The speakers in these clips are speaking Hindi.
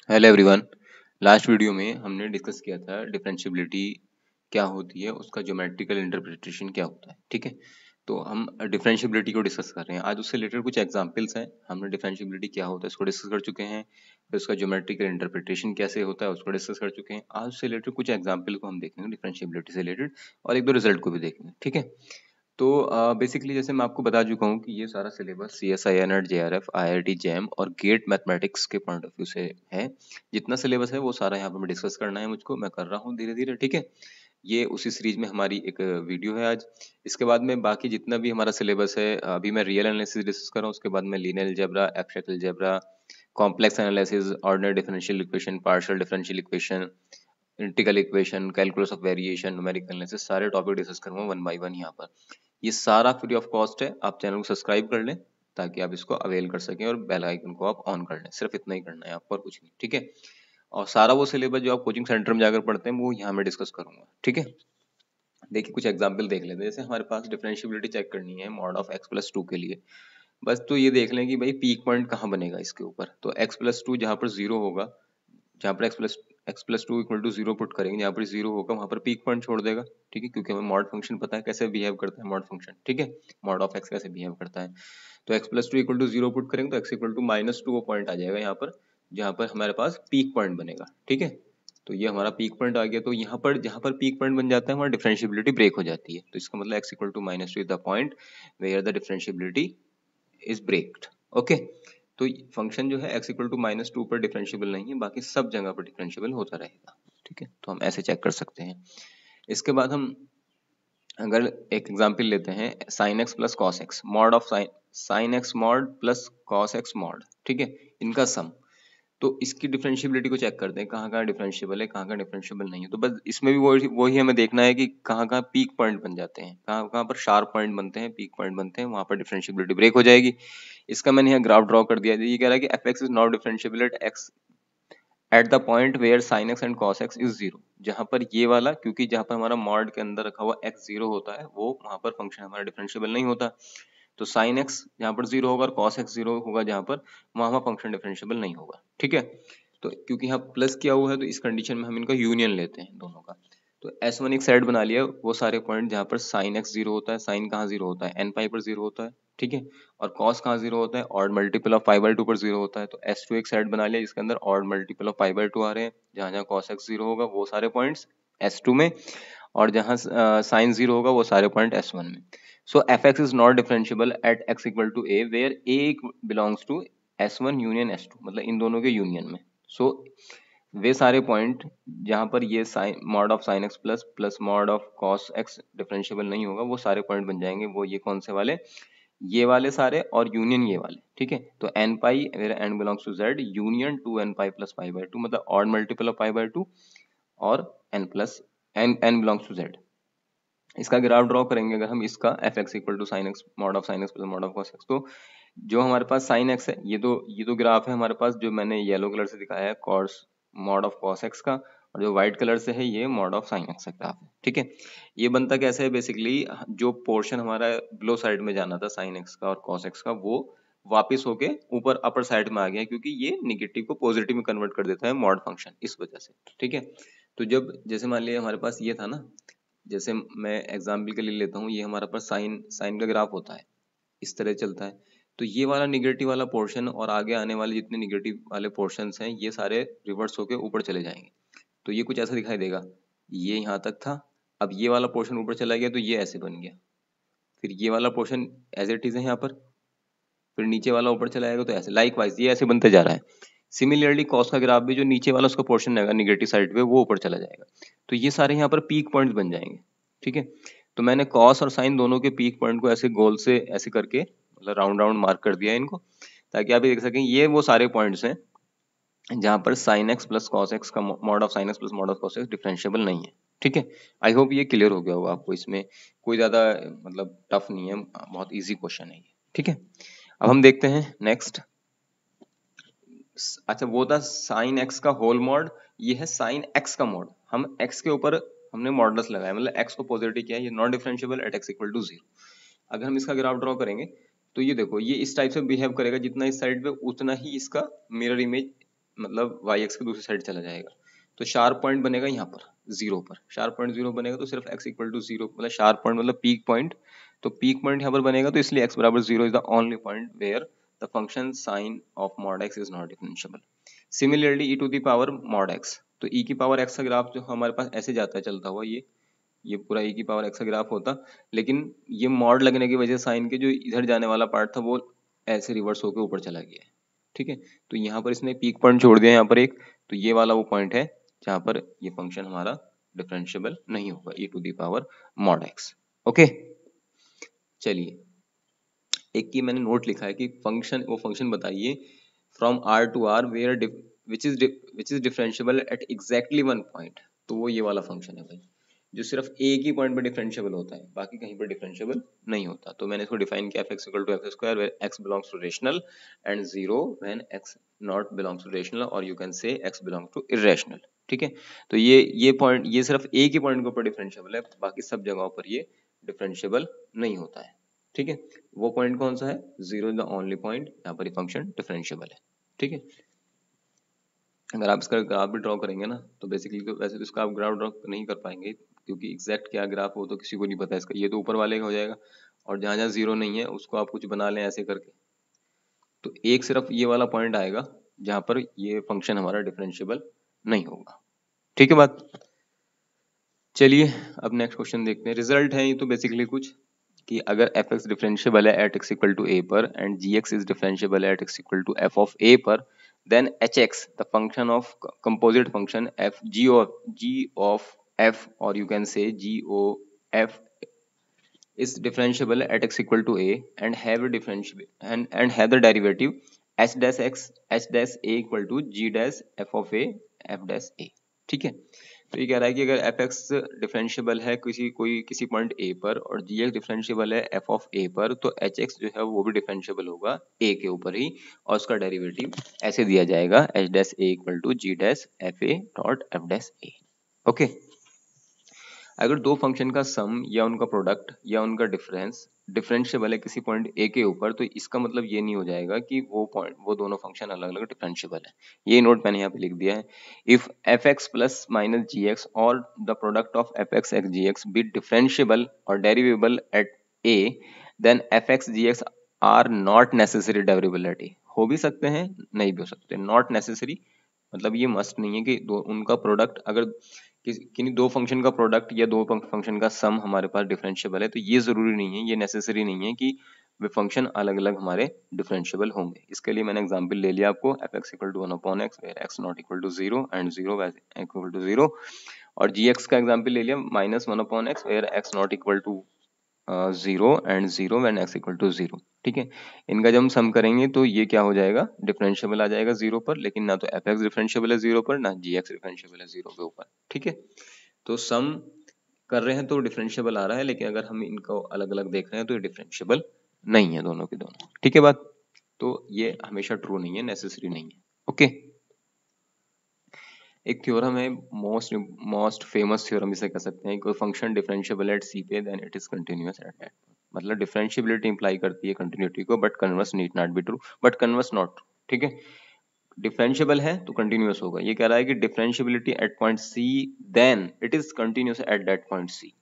Hello everyone. लास्ट वीडियो में हमने डिस्कस किया था डिफरेंशियबिलिटी क्या होती है, उसका ज्योमेट्रिकल इंटरप्रिटेशन क्या होता है। ठीक है, तो हम डिफरेंशियबिलिटी को डिस्कस कर रहे हैं आज। उससे रिलेटेड कुछ एग्जांपल्स हैं। हमने डिफरेंशियबिलिटी क्या होता है उसको डिस्कस कर चुके हैं, फिर उसका ज्योमेट्रिकल इंटरप्रिटेशन कैसे होता है उसको डिस्कस कर चुके हैं। आज उससे रिलेटेड कुछ एग्जाम्पल को हम देखेंगे डिफरेंशियबिलिटी से रिलेटेड, और एक दो रिजल्ट को भी देखेंगे। ठीक है, तो बेसिकली जैसे मैं आपको बता चुका हूँ कि ये सारा syllabus CSI NET JRF IIT JAM और गेट मैथमेटिक्स के पॉइंट ऑफ व्यू से है। जितना सिलेबस है वो सारा यहाँ पे मैं डिस्कस करना है, मुझको मैं कर रहा हूँ धीरे धीरे। ठीक है, ये उसी सीरीज में हमारी एक वीडियो है आज। इसके बाद में बाकी जितना भी हमारा सिलेबस है, अभी मैं रियल एनालिसिस डिस्कस कर रहा हूँ, उसके बाद में linear algebra, abstract algebra, complex analysis, ordinary differential equation, partial differential equation, integral equation, calculus of variation, numerical analysis, सारे टॉपिक डिस्कस करूंगा वन बाय वन यहाँ पर। ये सारा फ्री ऑफ कॉस्ट है। आप चैनल को सब्सक्राइब कर लें ताकि आप इसको अवेल कर सकें, और बेल आइकन को आप ऑन कर लें। सिर्फ इतना ही करना है आपको और कुछ नहीं। ठीक है, और सारा वो सिलेबस जो आप कोचिंग सेंटर में जाकर पढ़ते हैं वो यहाँ मैं डिस्कस करूंगा। ठीक है, देखिए कुछ एग्जाम्पल देख लेते हैं। जैसे हमारे पास डिफरेंशियबिलिटी चेक करनी है मॉड ऑफ x+2 के लिए। बस तो ये देख लें कि भाई पीक पॉइंट कहाँ बनेगा इसके ऊपर। तो x+2 जहाँ पर जीरो होगा, जहाँ पर x+2 equal to zero put करेंगे, जहाँ पर जीरो होगा वहां पर पीक पॉइंट छोड़ देगा। ठीक है, क्योंकि हमें मॉड फंक्शन पता है कैसे बिहेव करता है मॉड फंक्शन। ठीक है, मॉड ऑफ x कैसे बिहेव करता है। तो x+2 equal to zero put करेंगे तो x इक्वल टू -2 वो पॉइंट आ जाएगा यहाँ पर, जहाँ पर हमारे पास पीक पॉइंट बनेगा। ठीक है, तो ये हमारा पीक पॉइंट आ गया। तो यहाँ पर जहाँ पर पीक पॉइंट बन जाता है हमारा डिफरेंशियबिलिटी ब्रेक हो जाती है। तो इसका मतलब x equal to -2 is the point where the differentiability is breaked. Okay, तो फंक्शन जो है x इक्वल टू -2 पर डिफरेंशियबल नहीं है, बाकी सब जगह पर डिफरेंशियबल होता रहेगा। ठीक है, तो हम ऐसे चेक कर सकते हैं। इसके बाद हम अगर एक एग्जांपल लेते हैं, sin x plus cos x, mod of sin x mod plus cos x mod. ठीक है, इनका सम। तो इसकी डिफरेंशियबिलिटी को चेक करते हैं, कहाँ कहाँ डिफरेंशियबल है, कहाँ कहाँ डिफरेंशियबल नहीं है। तो बस इसमें भी वही हमें देखना है कि कहाँ कहाँ पीक पॉइंट बन जाते हैं, कहाँ कहाँ पर शार्प पॉइंट बनते हैं, पीक पॉइंट बनते हैं, वहां पर डिफरेंशियबिलिटी ब्रेक हो जाएगी। इसका मैंने यहाँ ग्राफ ड्रॉ कर दिया। ये कह रहा है कि fx is not differentiable at x at the point where sin x and cos x is zero. जहां पर ये वाला, क्योंकि जहां पर हमारा मॉड के अंदर रखा हुआ x जीरो होता है, वो वहां पर फंक्शन हमारा डिफरेंशियबल नहीं होता। तो sin x जहां पर जीरो होगा और cos x जीरो होगा जहां पर, वहां हमारा फंक्शन डिफरेंशियबल नहीं होगा। ठीक है, तो क्योंकि यहाँ प्लस किया हुआ है तो इस कंडीशन में हम इनका यूनियन लेते हैं दोनों का। तो S1 एक साइड बना लिया, वो सारे पॉइंट जहाँ पर sin x जीरो होता है, sin कहाँ जीरो होता है, n पाई पर जीरो होता है। ठीक है, और cos कहाँ जीरो होता है, odd multiple of pi by to पर जीरो होता है। तो S2 एक साइड बना लिया जिसके अंदर odd multiple of pi by two आ रहे हैं, जहाँ जहाँ cos x जीरो होगा वो सारे पॉइंट्स S2 में, और जहाँ sin जीरो होगा वो सारे पॉइंट S1 में। So fx is not differentiable at x equal to a where a belongs to S1 union S2, मतलब इन दोनों के यूनियन में। सो वे सारे पॉइंट जहां पर ये sine mod of sine x plus plus mod of cos x differentiable नहीं होगा, वो सारे पॉइंट बन जाएंगे। वो ये कौन से वाले, ये वाले सारे और यूनियन ये वाले। ठीक है, तो N pi where N belongs to Z union two N pi plus pi by two, मतलब odd multiple of pi by two, और N plus N belongs to Z. इसका ग्राफ ड्रॉ करेंगे अगर हम इसका F x equal to sine X mod of sine x plus mod of cos X. तो जो हमारे पास साइन एक्स है, ये तो ग्राफ है हमारे पास जो मैंने येलो कलर से दिखाया है, cos mod of cos X का, और जो व्हाइट कलर से है ये मॉड ऑफ साइन एक्स का ग्राफ है। ठीक है, ये बनता कैसे है, बेसिकली जो पोर्शन हमारा बिलो साइड में जाना था साइन एक्स का और कॉस एक्स का, वो वापिस होके ऊपर अपर साइड में आ गया, क्योंकि ये निगेटिव को पॉजिटिव में कन्वर्ट कर देता है मॉड फंक्शन, इस वजह से। ठीक है, तो जब जैसे मान लिया हमारे पास ये था ना, जैसे मैं एग्जाम्पल के लिए लेता हूँ, ये हमारे पास साइन साइन का ग्राफ होता है, इस तरह चलता है। तो ये वाला निगेटिव वाला पोर्शन और आगे आने वाले जितने निगेटिव वाले पोर्शंस हैं, ये सारे रिवर्स होके ऊपर चले जाएंगे। तो ये कुछ ऐसा दिखाई देगा, ये यहाँ तक था, अब ये वाला पोर्शन ऊपर चला गया तो ये ऐसे बन गया, फिर ये वाला पोर्शन एज इट इज है यहाँ पर, फिर नीचे वाला ऊपर चला जाएगा तो ऐसे, लाइक वाइज ये ऐसे बनते जा रहा है। सिमिलरली कॉस का ग्राफ भी, जो नीचे वाला उसका पोर्शन रहेगा निगेटिव साइड पे, वो ऊपर चला जाएगा। तो ये सारे यहाँ पर पीक पॉइंट्स बन जाएंगे। ठीक है, तो मैंने कॉस और साइन दोनों के पीक पॉइंट को ऐसे गोल से ऐसे करके, मतलब राउंड राउंड मार्क कर दिया इनको, ताकि आप देख सकें ये वो सारे पॉइंट्स हैं जहां पर sine x plus cos X का mod of sine x plus mod of cos x differentiable नहीं है। ठीक है, आई होप ये क्लियर हो गया होगा आपको। इसमें कोई ज्यादा मतलब टफ नहीं है, बहुत इजी क्वेश्चन है ये। ठीक है, अब हम देखते हैं नेक्स्ट। अच्छा, वो था साइन एक्स का होल मॉड, ये है साइन एक्स का मॉड। हम एक्स के ऊपर हमने मॉडल्स लगाया, मतलब एक्स को पॉजिटिव किया है, ये non differentiable at x equal to zero. अगर हम इसका ग्राफ ड्रॉ करेंगे तो ये देखो, ये इस टाइप से बिहेव करेगा, जितना इस साइड पे उतना ही इसका मिरर इमेज मतलब वाई एक्स की दूसरी साइड चला जाएगा। तो शार्प पॉइंट बनेगा यहाँ पर जीरो पर, शार्प पॉइंट जीरो बनेगा तो सिर्फ एक्स इक्वल टू जीरो, मतलब शार्प पॉइंट मतलब पीक पॉइंट, तो पीक पॉइंट यहाँ पर बनेगा, तो इसलिए एक्स बराबर zero is the only point where the function sine of mod x is not differentiable. Similarly e to the power mod x, तो ई की पावर एक्स का ग्राफ जो हमारे पास ऐसे जाता है चलता हुआ, ये पूरा ई की पावर एक्स का ग्राफ होता, लेकिन ये मॉड लगने की वजह से साइन के जो इधर जाने वाला पार्ट था वो ऐसे रिवर्स होकर ऊपर चला गया है, ठीक है। तो यहाँ पर इसने पीक पॉइंट छोड़ दिया यहाँ पर एक, तो ये वाला वो पॉइंट है जहाँ पर ये फंक्शन हमारा डिफरेंशिएबल नहीं होगा E to the power mod X. Okay, चलिए एक की मैंने नोट लिखा है कि फंक्शन, वो फंक्शन बताइए from R to R where which is differentiable at exactly one point. तो वो ये वाला फंक्शन है भाई, जो सिर्फ एक ही पॉइंट पर डिफरेंशिएबल होता है, बाकी कहीं पर डिफरेंशिएबल नहीं होता। तो मैंने इसको डिफाइन किया f(x = x²) where x belongs to rational and 0 when x not belongs to rational, और you can say x belongs to irrational, ठीक है। तो ये पॉइंट, ये सिर्फ एक ही पॉइंट के ऊपर डिफरेंशिएबल है, बाकी सब जगहों पर ये डिफरेंशिएबल नहीं होता है, ठीक है। वो पॉइंट कौन सा है? 0 इज द ओनली पॉइंट यहाँ पर ये फंक्शन डिफरेंशिएबल है, ठीक है। अगर आप इसका ग्राफ भी ड्रॉ करेंगे ना, तो बेसिकली तो वैसे तो इसका आप ग्राफ ड्रॉ नहीं कर पाएंगे, क्योंकि एग्जैक्ट क्या ग्राफ हो तो किसी को नहीं पता इसका, ये तो ऊपर वाले का हो जाएगा, और जहाँ जहाँ जीरो नहीं है उसको आप कुछ बना लें ऐसे करके, तो एक सिर्फ ये वाला पॉइंट आएगा जहाँ पर ये फंक्शन हमारा डिफरेंशिएबल नहीं होगा, ठीक है बात। चलिए अब नेक्स्ट क्वेश्चन देखते हैं। रिजल्ट है ये तो बेसिकली कुछ कि अगर एफ एक्स डिफरेंशिएबल है at x equal to A पर and G X is differentiable at x equal to F of A पर, then hx, the function of composite function f g of f, or you can say g o f, is differentiable at x equal to a and have a differentiable and have the derivative h dash x h dash a equal to g dash f of a f dash a, ठीक है। तो ये कह रहा है कि अगर एफ एक्स डिफरेंशिएबल है किसी पॉइंट ए पर और जी एक्स डिफरेंशिएबल है एफ ऑफ ए पर, तो एच एक्स जो है वो भी डिफरेंशिएबल होगा ए के ऊपर ही, और उसका डेरिवेटिव ऐसे दिया जाएगा h dash a equal to g dash f a dot f dash a. Okay, अगर दो फंक्शन का सम या उनका प्रोडक्ट या उनका डिफरेंस डिफरेंशिएबल है किसी पॉइंट ए के ऊपर, तो इसका मतलब ये नहीं हो जाएगा कि वो दोनों फंक्शन अलग अलग डिफरेंशिएबल है। ये नोट मैंने यहाँ पे लिख दिया है। If F X plus minus G X और the product of F X X G X be differentiable और derivable at A, then F X G X are not necessary derivable at A. हो भी सकते हैं, नहीं भी हो सकते। नॉट नेसेसरी मतलब ये मस्ट नहीं है कि उनका प्रोडक्ट, अगर किन्हीं दो फंक्शन का प्रोडक्ट या दो फंक्शन का सम हमारे पास डिफरेंशिएबल है, तो ये जरूरी नहीं है, ये नेसेसरी नहीं है कि वे फंक्शन अलग अलग हमारे डिफरेंशिएबल होंगे। इसके लिए मैंने एग्जांपल ले लिया आपको, f x equal to 1/x where x not equal to 0 and 0 equal to 0, और जी एक्स का एग्जांपल ले लिया -1/x where x not equal to 0 and 0 when x equal to 0, ठीक है। इनका जब हम सम करेंगे तो ये क्या हो जाएगा, डिफरेंशिएबल आ जाएगा 0 पर, लेकिन ना तो एफ एक्स डिफरेंशिएबल है 0 पर, ना जी एक्स डिफरेंशिएबल है 0 के ऊपर, ठीक है। तो सम कर रहे हैं तो डिफरेंशिएबल आ रहा है, लेकिन अगर हम इनको अलग अलग देख रहे हैं तो ये डिफरेंशिएबल नहीं है दोनों के दोनों, ठीक है बात। तो ये हमेशा ट्रू नहीं है, नेसेसरी नहीं है। ओके, एक थ्योरम है, मोस्ट फेमस थ्योरम इसे कह सकते हैं, कोई फंक्शन डिफरेंशिएबल एट सी पे then it is continuous at that. मतलब डिफरेंशिएबिलिटी इंप्लाई करती है कंटिन्यूटी को, but converse need not be true, but converse not true, ठीक है। डिफरेंशिएबल है तो कंटिन्यूअस होगा। ये कह रहा है कि differentiability at point c then it is continuous at that point c,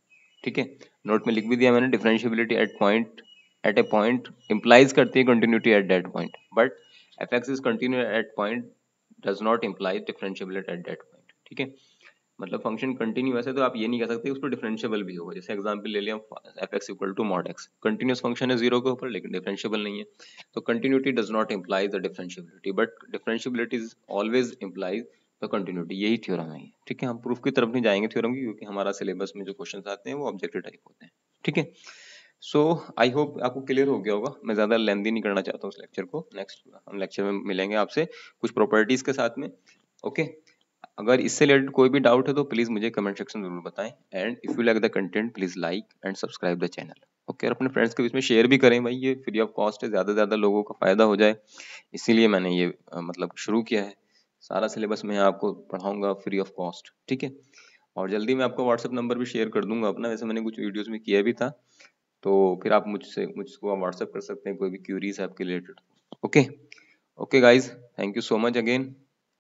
ठीक है। नोट में लिख भी दिया मैंने, differentiability at a point implies करती है continuity at that point, but f x is continue at point does not imply differentiability at that point, ठीक है। मतलब फंक्शन कंटिन्यूअस है तो आप ये नहीं कह सकते उस पर डिफरेंशिएबल भी होगा। जैसे एग्जांपल ले लिया, f x equal to mod x, continuous function है 0 के ऊपर लेकिन डिफरेंशिएबल नहीं है, तो continuity does not imply the differentiability, but differentiability is always implies the continuity. यही थ्योरम है, ठीक है। हम प्रूफ की तरफ नहीं जाएंगे थ्योरम की, क्योंकि हमारा सिलेबस में जो क्वेश्चन आते हैं वो ऑब्जेक्टिव टाइप होते हैं, ठीक है। सो आई होप आपको क्लियर हो गया होगा। मैं ज्यादा लेंदी नहीं करना चाहता हूँ इस लेक्चर को। नेक्स्ट हम लेक्चर में मिलेंगे आपसे कुछ प्रॉपर्टीज के साथ में। ओके, अगर इससे रिलेटेड कोई भी डाउट है तो प्लीज मुझे कमेंट सेक्शन में जरूर बताएं, and if you like the content please like and subscribe the channel. Okay, और अपने फ्रेंड्स के बीच में शेयर भी करें भाई, ये फ्री ऑफ कॉस्ट है, ज्यादा से ज्यादा लोगों का फायदा हो जाए, इसीलिए मैंने ये मतलब शुरू किया है। सारा सिलेबस मैं आपको पढ़ाऊंगा फ्री ऑफ कॉस्ट, ठीक है। और जल्दी मैं आपको व्हाट्सएप नंबर भी शेयर कर दूंगा अपना, वैसे मैंने कुछ वीडियोस में किया भी था, तो फिर आप मुझको व्हाट्सएप कर सकते हैं कोई भी क्यूरीज है आपके related. Okay, okay guys, thank you so much again.